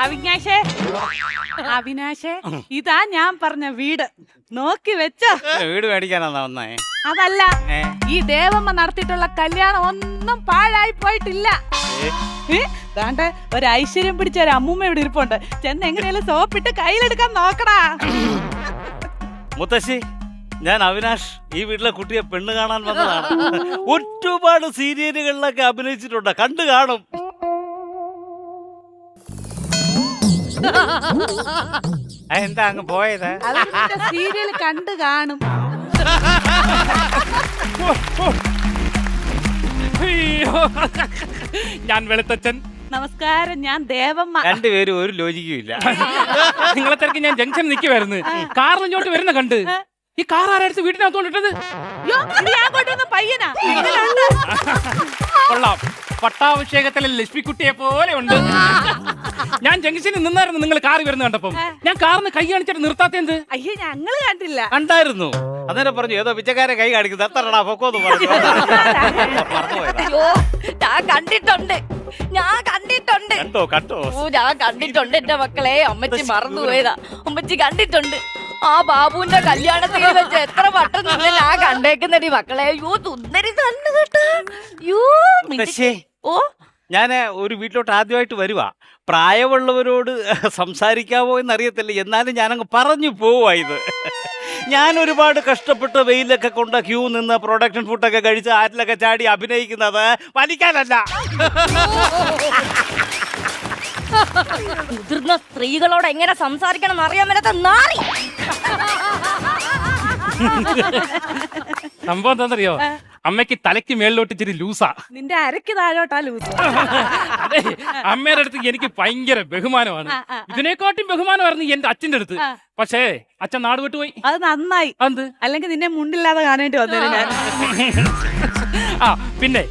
അവിനാശേ അവിനാശേ ഇതാ ഞാൻ പറഞ്ഞ വീട് നോക്കി വെച്ചോ. വീട് മേടിക്കാനാ വന്നേ? അതല്ല, ഈ ദേവമ്മ നടത്തിയിട്ടുള്ള കല്യാണം ഒന്നും പാഴായി പോയിട്ടില്ല. ദാണ്ടെ ഒരു ഐശ്വര്യം പിടിച്ച ഒരു അമ്മൂമ്മ ഇവിടെ ഇരിപ്പുണ്ട്. ചെന്ന് എങ്ങനെയാലും സോപ്പിട്ട് കയ്യിലെടുക്കാൻ നോക്കടാ. മുത്തശ്ശി, ഞാൻ അവിനാഷ്. ഈ വീട്ടിലെ കുട്ടിയെ പെണ്ണ് കാണാൻ വന്നതാണ്. ഒരുപാട് സീരിയലുകളിലൊക്കെ അഭിനയിച്ചിട്ടുണ്ട്, കണ്ടു കാണും. എന്താ അങ്ങ് പോയത്? സീരിയൽ കണ്ടു കാണും. ഞാൻ വെളുത്തച്ഛൻ. നമസ്കാരം, ഞാൻ ദേവമ്മ. രണ്ടുപേരും ഒരു ലോജിക്കും ഇല്ല. നിങ്ങളെ തിരക്ക് ഞാൻ ജംഗ്ഷൻ നിൽക്കുവായിരുന്നു. കാറിലിങ്ങോട്ട് വരുന്ന കണ്ട് ഈ കാർ ആരെടുത്ത് വീട്ടിനകത്തോണ്ടിട്ടത്? പയ്യനാ. കൊള്ളാം, പട്ടാഭിഷേകത്തിലെ ലക്ഷ്മിക്കുട്ടിയെ പോലെ ഉണ്ട്. ഞാൻ ജംഗ്ഷനിൽ നിന്നായിരുന്നു നിങ്ങൾ കാറി വരുന്ന കണ്ടപ്പം. ഞാൻ കാറിന് കൈ കാണിച്ചിട്ട് നിർത്താത്തെന്ത്? അയ്യോ, ഞങ്ങള് കണ്ടില്ല. കണ്ടായിരുന്നു. അന്നേരം പറഞ്ഞു ഏതോ പിച്ചക്കാരെ കൈ കാണിക്കുന്നത്. എത്രടാ പൊക്കോന്ന് പറഞ്ഞു. ഞാൻ കണ്ടിട്ടുണ്ട്, ഞാൻ കണ്ടിട്ടുണ്ട്. കണ്ടോ? ഞാൻ കണ്ടിട്ടുണ്ട് എന്റെ മക്കളെ. അമ്മച്ചി മറന്നുപോയതാ. അമ്മച്ചി കണ്ടിട്ടുണ്ട്. ആ ബാബുവിന്റെ കല്യാണത്തിന് വെച്ച് എത്ര വട്ടം നിന്ന് ഞാൻ കണ്ടേക്കുന്നടി മക്കളെ. അയ്യോ സുന്ദരി തന്നെ കേട്ടാ. ഓ, ഞാന് ഒരു വീട്ടിലോട്ട് ആദ്യമായിട്ട് വരുവാ. പ്രായമുള്ളവരോട് സംസാരിക്കാവോ എന്നറിയത്തില്ല, എന്നാലും ഞാനങ്ങ് പറഞ്ഞു പോവാ. ഇത് ഞാൻ ഒരുപാട് കഷ്ടപ്പെട്ട് വെയിലൊക്കെ കൊണ്ട് ക്യൂ നിന്ന് പ്രൊഡക്ഷൻ ഫുഡൊക്കെ കഴിച്ച് ആറ്റിലൊക്കെ ചാടി അഭിനയിക്കുന്നത് വലിക്കാനല്ല. മുതിർന്ന സ്ത്രീകളോട് എങ്ങനെ സംസാരിക്കണം അറിയാൻ മേലാത്ത നാറി. സംഭവം എന്താണെന്നറിയോ? അമ്മയ്ക്ക് തലയ്ക്ക് മേളിലോട്ട് ഇച്ചിരി ലൂസാ. നിന്റെ അരക്ക് താഴോട്ടാ ലൂസ്. അതെ, അമ്മയുടെ അടുത്ത് എനിക്ക് ഭയങ്കര ബഹുമാനമാണ്. ഇതിനെക്കാട്ടും ബഹുമാനമായിരുന്നു എന്റെ അച്ഛന്റെ അടുത്ത്. പക്ഷേ അച്ഛൻ നാട് വിട്ടുപോയി. അത് നന്നായി. അല്ലെങ്കിൽ നിന്നെ മുണ്ടില്ലാതെ കാണേണ്ടി വന്നേനെ ഞാൻ. ആ പിന്നെ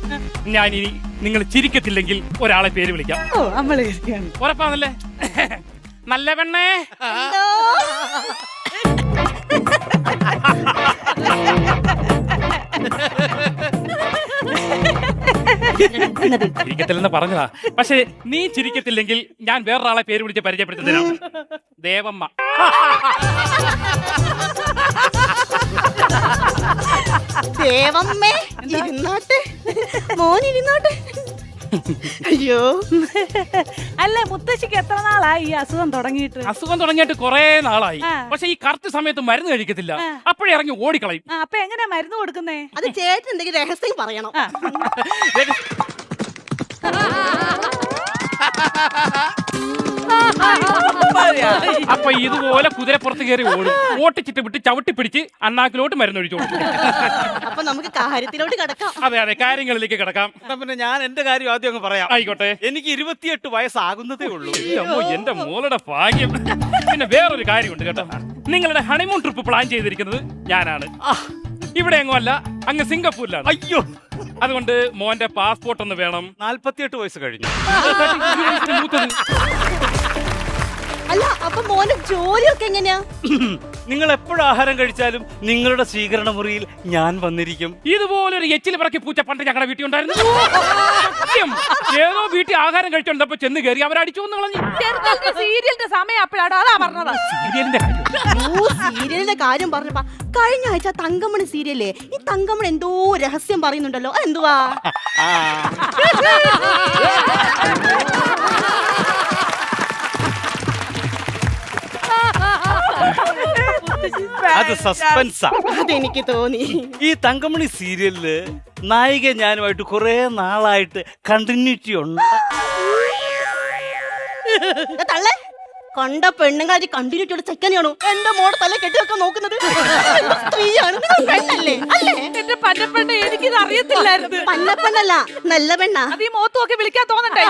ഞാനിനി നിങ്ങൾ ചിരിക്കത്തില്ലെങ്കിൽ ഒരാളെ പേര് വിളിക്കാം. ഓ, അമ്മള് ഉറപ്പാണല്ലേ? നല്ല പെണ്ണേ. ചിരിക്കത്തില്ലെന്ന് പറഞ്ഞതാ. പക്ഷെ നീ ചിരിക്കത്തില്ലെങ്കിൽ ഞാൻ വേറൊരാളെ പേര് വിളിച്ച് പരിചയപ്പെടുത്തുന്നതിനാണ്. ദേവമ്മ. ദേവമ്മേ, ഇരുന്നോട്ടെ മോനിരുന്നോട്ടെ. അയ്യോ, അല്ല മുത്തശ്ശിക്ക് എത്ര നാളായി ഈ അസുഖം തുടങ്ങിയിട്ട്? അസുഖം തുടങ്ങിയിട്ട് കുറെ നാളായി. പക്ഷെ ഈ കറക്റ്റ് സമയത്ത് മരുന്ന് കഴിക്കത്തില്ല. അപ്പോഴേ ഇറങ്ങി ഓടിക്കളയും. അപ്പൊ എങ്ങനെയാ മരുന്ന് കൊടുക്കുന്നേ? അത് ചേട്ടൻ എന്തെങ്കിലും രഹസ്യം പറയണം. അപ്പൊ ഇതുപോലെ കുതിരപ്പുറത്ത് കയറി ഓടും. ഓട്ടിച്ചിട്ട് വിട്ട് ചവിട്ടി പിടിച്ച് അണ്ണാക്കിലോട്ട് മരുന്നൊഴിച്ചു കൊടുക്കും. അപ്പൊ നമുക്ക് കാര്യത്തിലോട്ട് കിടക്കാം. അതെ, കാര്യങ്ങളിലേക്ക് കിടക്കാം. പിന്നെ ഞാൻ എന്റെ കാര്യം ആദ്യം അങ്ങ് പറയാം. ആയിക്കോട്ടെ. എനിക്ക് 28 വയസ്സാകുന്നതേ ഉള്ളൂ. എന്റെ മോളുടെ ഭാഗ്യം. പിന്നെ വേറൊരു കാര്യമുണ്ട് കേട്ടോ. നിങ്ങളുടെ ഹണിമൂൺ ട്രിപ്പ് പ്ലാൻ ചെയ്തിരിക്കുന്നത് ഞാനാണ്. ഇവിടെ എങ്ങും അല്ല, അങ്ങ് സിംഗപ്പൂരിലാണ്. അയ്യോ, അതുകൊണ്ട് മോന്റെ പാസ്പോർട്ട് ഒന്ന് വേണം. 48 വയസ്സ് കഴിഞ്ഞു. അല്ല, അപ്പൊ മോന്റെ ജോലിയൊക്കെ എങ്ങനെയാ? നിങ്ങൾ എപ്പോഴും ആഹാരം കഴിച്ചാലും നിങ്ങളുടെ സ്വീകരണ മുറിയിൽ ഞാൻ വന്നിരിക്കും. ഇതുപോലൊരു എച്ചിൽ പിറക്കി പൂച്ച പണ്ട് ഞങ്ങളുടെ വീട്ടിൽ ഉണ്ടായിരുന്നു. ഏതോ വീട്ടിൽ ആഹാരം കഴിച്ചോണ്ടപ്പോ ചെന്ന് കയറി അവരടിച്ചു എന്ന് കളഞ്ഞു. സീരിയലിന്റെ സമയം അപ്പോഴാണോ? അതാ പറഞ്ഞത്. സീരിയലിന്റെ കാര്യം. സീരിയലിന്റെ കാര്യം പറഞ്ഞപ്പാ കഴിഞ്ഞ ആഴ്ച തങ്കമണി സീരിയലേ, ഈ തങ്കമണി എന്തോ രഹസ്യം പറയുന്നുണ്ടല്ലോ. എന്തുവാ? അത് സസ്പെൻസാ. അതെനിക്ക് തോന്നി. ഈ തങ്കമണി സീരിയലില് നായിക ഞാനുമായിട്ട് കുറെ നാളായിട്ട് കണ്ടിന്യൂറ്റി ഉണ്ട്. തള്ളേ, കണ്ട പെണ്ണുങ്ങളായി കണ്ടിന്യൂറ്റിയുള്ള ചെക്കനെയാണോ എന്റെ മോടെ തല കെട്ടിവെക്കാൻ നോക്കുന്നത്? സ്ത്രീയാണ്, പെണ്ണല്ലേ? അല്ലേ? എന്റെ പന്നപ്പെണ്ണ, എനിക്കിത് അറിയത്തില്ലായിരുന്നു. പന്നപ്പെണ്ണല്ല, നല്ല പെണ്ണ. അത് ഈ മോത്ത് നോക്കി വിളിക്കാൻ തോന്നണ്ടേ?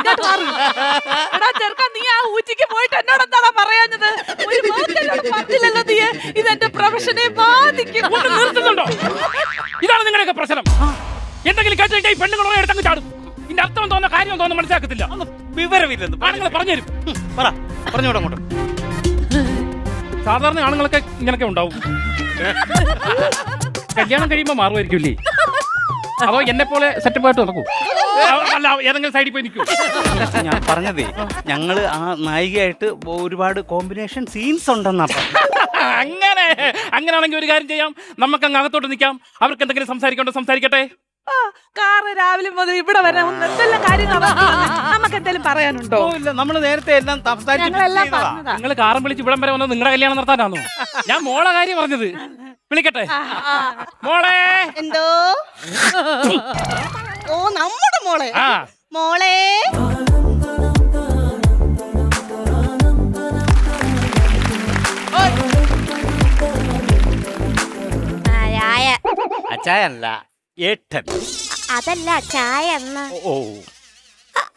എടാ ചെറുക്കാൻ, നീ ആ ഊച്ചിക്ക് പോയിട്ട് എന്നോട് എന്താടാ പറയാഞ്ഞത്? ഒരു മോത്തെന്നോട് പറഞ്ഞില്ലല്ലോ നീ. ഇതെന്റെ പ്രൊഫഷനെ ബാധിക്കും. നിർത്തുന്നുണ്ടോ? ഇതാണ് നിങ്ങളുടെയൊക്കെ പ്രശ്നം. എന്തെങ്കിലും കേട്ടിട്ട് ഈ പെണ്ണുങ്ങളെ എടുത്തങ്ങ് ചാടും. ഇതിന്റെ അർത്ഥം തോന്നുന്ന കാര്യം തോന്നുന്നു മനസ്സിലാക്കത്തില്ല. വിവരമില്ലെന്ന് ആണുങ്ങൾ പറഞ്ഞുതരും. പറഞ്ഞോടങ്ങോട്ട്. സാധാരണ ആണുങ്ങളൊക്കെ ഇങ്ങനൊക്കെ ഉണ്ടാവും. കല്യാണം കഴിയുമ്പോ മാറുമായിരിക്കില്ലേ? അതോ എന്നെ പോലെ സെറ്റപ്പ് ആയിട്ട് നടക്കൂ? അല്ല ഏതെങ്കിലും സൈഡിൽ പോയി നിൽക്കൂ. ഞാൻ പറഞ്ഞതേ ഞങ്ങള് ആ നായികയായിട്ട് ഒരുപാട് കോമ്പിനേഷൻ സീൻസ് ഉണ്ടെന്നാ അങ്ങനെയാണെങ്കിൽ ഒരു കാര്യം ചെയ്യാം, നമുക്ക് അങ്ങ് അകത്തോട്ട് നിൽക്കാം. അവർക്ക് എന്തെങ്കിലും സംസാരിക്കണ്ടോ സംസാരിക്കട്ടെ. കാറ് രാവിലെ മുതൽ ഇവിടെ വരെ എന്തെല്ലാം കാര്യങ്ങൾ നമുക്ക് എന്തെങ്കിലും പറയാനുണ്ടോ? ഇല്ല, നമ്മള് നേരത്തെ എല്ലാം ഞങ്ങളെല്ലാം പറഞ്ഞതാ. നിങ്ങൾ കാറും വിളിച്ച് ഇവിടം വരെ വന്നത് നിങ്ങളുടെ കല്യാണം നടത്താനാണോ? ഞാൻ മോളെ കാര്യം പറഞ്ഞത്. വിളിക്കട്ടെ മോളെ. എന്തോ? ഓ നമ്മുടെ മോളെ. ആ മോളെ അച്ചായല്ല ഏട്ടൻ. അതല്ല ചായ എന്ന. ഓ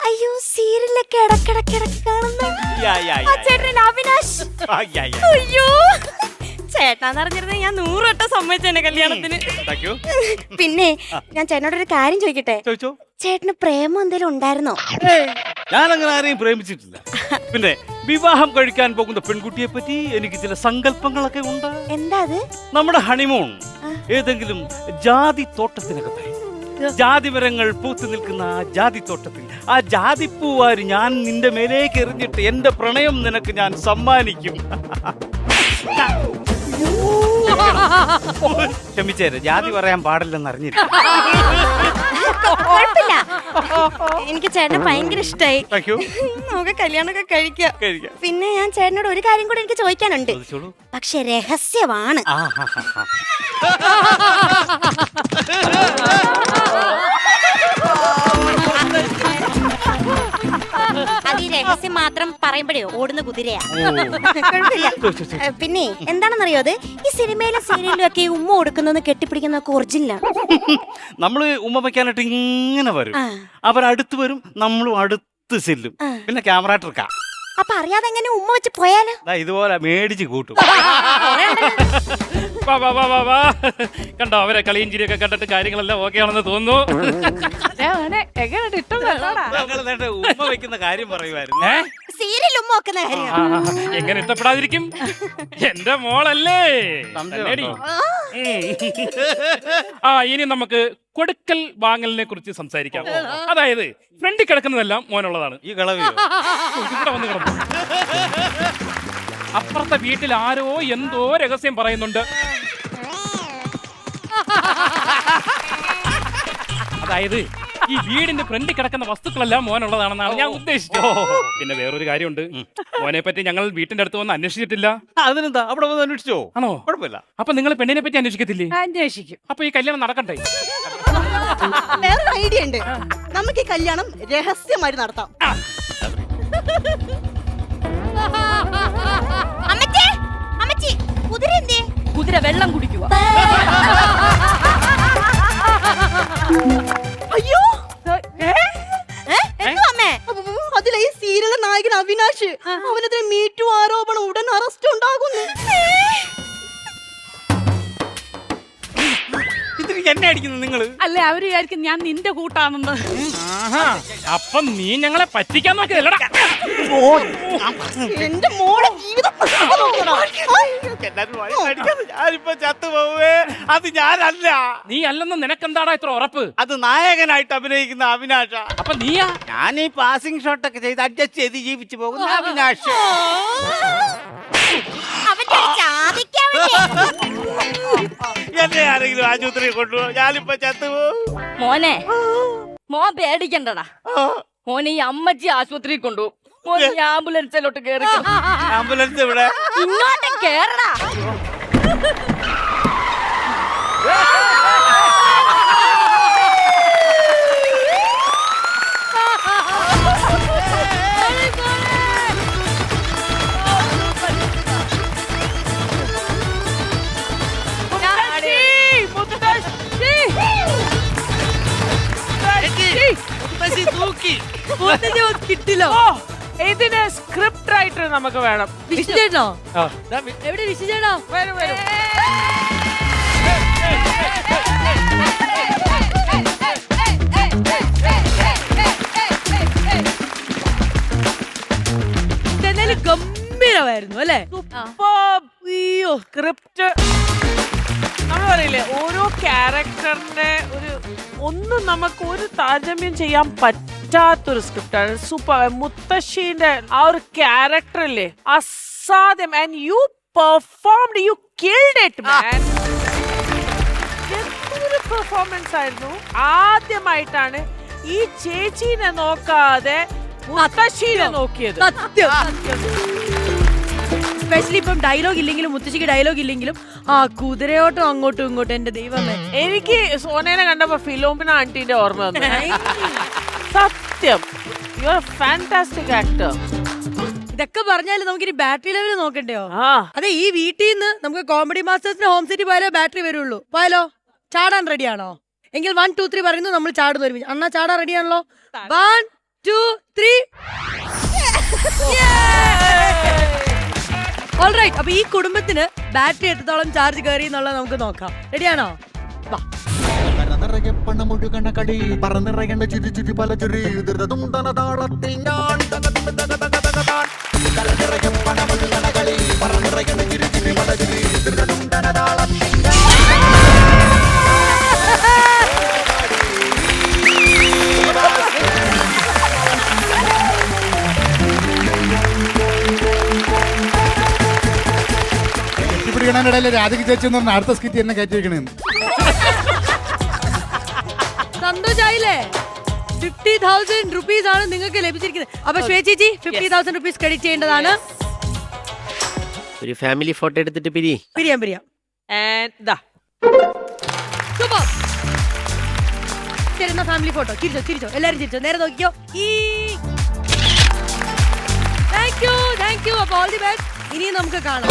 അയ്യോ സീരിയലൊക്കെ ഇടക്കിടക്ക് കാണുന്ന യാ, യാ, ആ യാ. ചേട്ടൻ അവിനാശ്. ആ, യാ, യാ. അയ്യോ ചേട്ടാന്ന് അറിഞ്ഞിരുന്ന ഞാൻ 100 വട്ടം സമ്മതിച്ചെന്നെ കല്യാണത്തിന്. Thank you. പിന്നെ ഞാൻ ചേട്ടനോട് ഒരു കാര്യം ചോദിക്കട്ടെ? ചോദിച്ചോ. ചേട്ടന് പ്രേമം എന്തെങ്കിലും ഉണ്ടായിരുന്നോ? ഞാനങ്ങനെ ആരെയും പ്രേമിച്ചിട്ടില്ല. പിന്നെ വിവാഹം കഴിക്കാൻ പോകുന്ന പെൺകുട്ടിയെ പറ്റി എനിക്ക് ചില സങ്കല്പങ്ങളൊക്കെ ഉണ്ട്. എന്താ അത്? നമ്മുടെ ഹണിമൂൺ ഏതെങ്കിലും ജാതി തോട്ടത്തിനകത്തായി, ജാതി മരങ്ങൾ പൂത്തു നിൽക്കുന്ന ആ ജാതി തോട്ടത്തിൽ ആ ജാതിപ്പൂവാരി ഞാൻ നിന്റെ മേലേക്ക് എറിഞ്ഞിട്ട് എന്റെ പ്രണയം നിനക്ക് ഞാൻ സമ്മാനിക്കും. ക്ഷമിച്ചേര്, ജാതി പറയാൻ പാടില്ലെന്ന് അറിഞ്ഞില്ല. കുഴപ്പമില്ല, എനിക്ക് ചേട്ടനെ ഭയങ്കര ഇഷ്ടായി. Thank you. നമുക്ക് കല്യാണമൊക്കെ കഴിക്കാം. കഴിക്കാം. പിന്നെ ഞാൻ ചേട്ടനോട് ഒരു കാര്യം കൂടി എനിക്ക് ചോദിക്കാനുണ്ട്, ചോദിച്ചോളൂ. പക്ഷെ രഹസ്യമാണ്. ആ, ഹാ, ഹാ, ഹാ. അത് ഈ രഹസ്യം മാത്രം പറയുമ്പോഴേ ഓടുന്ന കുതിരയാ. കുഴപ്പമില്ല. പിന്നെ എന്താണെന്നറിയോ, അത് ഈ സിനിമയിലും സീരിയലിലും ഒക്കെ ഈ ഉമ്മ കൊടുക്കുന്നതെന്ന് കെട്ടിപ്പിടിക്കുന്നതൊക്കെ ഒറിജിനലാണ്. നമ്മള് ഉമ്മ വയ്ക്കാനായിട്ട് ഇങ്ങനെ വരും, അവരടുത്ത് വരും, നമ്മളും അടുത്ത് ചെല്ലും. പിന്നെ ക്യാമറ ട്രിക്കാ. അപ്പൊ അറിയാതെ എങ്ങനെ ഉമ്മ വെച്ച് പോയാലോ? ഇതുപോലെ മേടിച്ച് കൂട്ടും. വാ, വാ, വാ, വാ, വാ. കണ്ടോ, അവരെ കളിയും ചിരിയൊക്കെ കണ്ടിട്ട് കാര്യങ്ങളെല്ലാം ഓക്കെ ആണെന്ന് തോന്നുന്നു. എങ്ങനെ ഇട്ടും കേട്ടോടാ. ഞങ്ങൾ നേരത്തെ ഉമ്മ വെക്കുന്ന കാര്യം പറയുമായിരുന്നു. സീരിയൽ ഉമ്മ വെക്കുന്ന കാര്യം എങ്ങനെ ഇഷ്ടപ്പെടാതിരിക്കും? എന്റെ മോളല്ലേ. സംശയമുണ്ടോ? ആ ഇനി നമുക്ക് കൊടുക്കൽ വാങ്ങലിനെ കുറിച്ച് സംസാരിക്കാം. അതായത് ഫ്രണ്ടിൽ കിടക്കുന്നതെല്ലാം മോനുള്ളതാണ്. ഈ കളവിയോ? ഇവിടെ വന്ന് കിടന്നു. അപ്പുറത്തെ വീട്ടിൽ ആരോ എന്തോ രഹസ്യം പറയുന്നുണ്ട്. അതായത് ഈ വീടിന്റെ ഫ്രണ്ടിൽ കിടക്കുന്ന വസ്തുക്കളെല്ലാം മോനുള്ളതാണെന്നാണ് ഞാൻ ഉദ്ദേശിച്ചത്. പിന്നെ വേറൊരു കാര്യമുണ്ട്, മോനെ പറ്റി ഞങ്ങൾ വീട്ടിന്റെ അടുത്ത് വന്ന് അന്വേഷിച്ചിട്ടില്ല. അതിനെന്താ, അവിടെ വന്ന് അന്വേഷിച്ചോ? ആണോ? കുഴപ്പമില്ല. അപ്പൊ നിങ്ങൾ പെണ്ണിനെ പറ്റി അന്വേഷിക്കത്തില്ലേ? അന്വേഷിക്കും. അപ്പൊ ഈ കല്യാണം നടക്കട്ടെ? വേറൊരു ഐഡിയ ഉണ്ട്, നമുക്ക് ഈ കല്യാണം രഹസ്യമായി നടത്താം. കുതിര വെള്ളം കുടിക്കുക. അയ്യോ അമ്മേ, അതിലെ ഈ സീരിയൽ നായകൻ അവിനാശ്, അവനെതിരെ മീറ്റു ആരോപണം, ഉടൻ അറസ്റ്റ് ഉണ്ടാകുന്നു. ഇതിന് എന്നെ അടിക്കുന്നു നിങ്ങള്? അല്ലെ, അവര് വിചാരിക്കും ഞാൻ നിന്റെ കൂട്ടാണെന്ന്. അപ്പൊ നീ ഞങ്ങളെ പറ്റിക്കാൻ നോക്കിയല്ലടാ. എന്റെ മോളെ ജീവിതം ഞാനിപ്പോ ചത്തുപോവേ. അത് ഞാനല്ല. നീ അല്ലെന്ന് നിനക്കെന്താടാ ഇത്ര ഉറപ്പ്? അത് നായകനായിട്ട് അഭിനയിക്കുന്ന അവിനാശ. അപ്പൊ നീയാ? ഞാൻ ഈ പാസിംഗ് ഷോട്ടൊക്കെ ചെയ്ത് അഡ്ജസ്റ്റ് ചെയ്ത് ജീവിച്ചു പോകുന്ന അവിനാശ്. എന്നെ ആരെങ്കിലും ആശുപത്രിയിൽ കൊണ്ടുപോകും, ഞാനിപ്പോ ചത്തുപോകും. മോനെ, മോൻ പേടിക്കണ്ടടാ. മോനെ ഈ അമ്മച്ചി ആശുപത്രിയിൽ കൊണ്ടുപോകും. മോനെ ഈ ആംബുലൻസിലോട്ട് കേറി. ആംബുലൻസ് ഇവിടെ. ഇങ്ങോട്ട് കേറടാ. കിട്ടില്ലോ. ഇതിന് സ്ക്രിപ്റ്റ് റൈറ്റർ നമുക്ക് വേണം. വിശുചേട്ടനോ? എവിടെ വിശുചേട്ടനോ? വരൂ, വരൂ. ഇതെന്തായാലും ഗംഭീരമായിരുന്നു അല്ലേ? അയ്യോ, സ്ക്രിപ്റ്റ് നമ്മൾ പറയില്ലേ, ഓരോ ക്യാരക്ടറിന്റെ ഒരു ഒന്നും നമുക്ക് ഒരു താരതമ്യം ചെയ്യാൻ പറ്റാത്തൊരു സ്ക്രിപ്റ്റാണ്. സൂപ്പർ. മുത്തശ്ശീന്റെ ആ ഒരു ക്യാരക്ടറില്ലേ, അസാധ്യം. And you performed, you killed it man. എന്തൊരു പെർഫോമൻസ് ആയിരുന്നു. ആദ്യമായിട്ടാണ് ഈ ചേച്ചീനെ നോക്കാതെ മുത്തശ്ശീനെ നോക്കിയത്. സ്പെഷ്യലി ഇപ്പം ഡയലോഗ് ഇല്ലെങ്കിലും മുത്തശ്ശിക്ക് ഡയലോഗ് ഇല്ലെങ്കിലും ആ കുതിരയോട്ടം അങ്ങോട്ടും ഇങ്ങോട്ടും എന്റെ ദൈവമേ. എനിക്ക് സോനേനെ കണ്ടപ്പോ ഫിലോമിന ആന്റിന്റെ ഓർമ്മ വന്നു. സത്യം, യു ആർ ഫാന്റാസ്റ്റിക് ആക്ടർ. ഇതൊക്കെ പറഞ്ഞാല് നമുക്കിനി ബാറ്ററി ലെവൽ നോക്കണ്ടയോ? ആ അതെ, ഈ വീട്ടിൽ നിന്ന് നമുക്ക് കോമഡി മാസ്റ്റേഴ്സിന്റെ ഹോം സിറ്റി പോയാലോ ബാറ്ററി വരുള്ളൂ. പോയാലോ? ചാടാൻ റെഡിയാണോ? എങ്കിൽ 1 2 3 പറയുന്നു, നമ്മൾ ചാടുന്നു ഒരുമിച്ച്. അണ്ണാ ചാടാൻ റെഡിയാണല്ലോ? 1 2 3. ഓൾറൈറ്റ്, അപ്പൊ ഈ കുടുംബത്തിന് ബാറ്ററി എത്രത്തോളം ചാർജ് കയറി എന്നുള്ളത് നമുക്ക് നോക്കാം. റെഡിയാണോ? വാ. നിറയെ പണമൊഴുകണ കളി പറന്നിറയേണ്ട ചുരി ചുരി പല ചുരി ദുരിതമുണ്ടന താളത്തിൽ ഞാൻ നിറയെ പണമൊഴുകണ കളി പറന്നിറയേണ്ട ചുരി ചുരി പല ചുരി ദുരിതമുണ്ടന താളത്തിൽ പിടിക്കണാനിടയില് രാധിക ചേച്ചി എന്ന് പറഞ്ഞ അടുത്ത സ്കിറ്റ് എന്നെ കയറ്റി വെക്കണേന്ന്. സന്തോഷായില്ലേ? 50,000 റുപ്പീസ് ആണ് നിങ്ങൾക്ക് ലഭിച്ചിരിക്കുന്നത്. അപ്പൊ ശ്വേചേച്ചി 50,000 റുപ്പീസ് ക്രെഡിറ്റ് ചെയ്യേണ്ടതാണ്. ഒരു ഫാമിലി ഫോട്ടോ എടുത്തിട്ട് പിരിയാം. സൂപ്പർ. ശരി, എന്നാ ഫാമിലി ഫോട്ടോ. ചിരിച്ചോ, എല്ലാരും ചിരിച്ചോ. നേരെ നോക്കിയോ. Thank you. അപ്പൊ ഓൾ ദി ബെസ്റ്റ്. ഇനിയും നമുക്ക് കാണാം.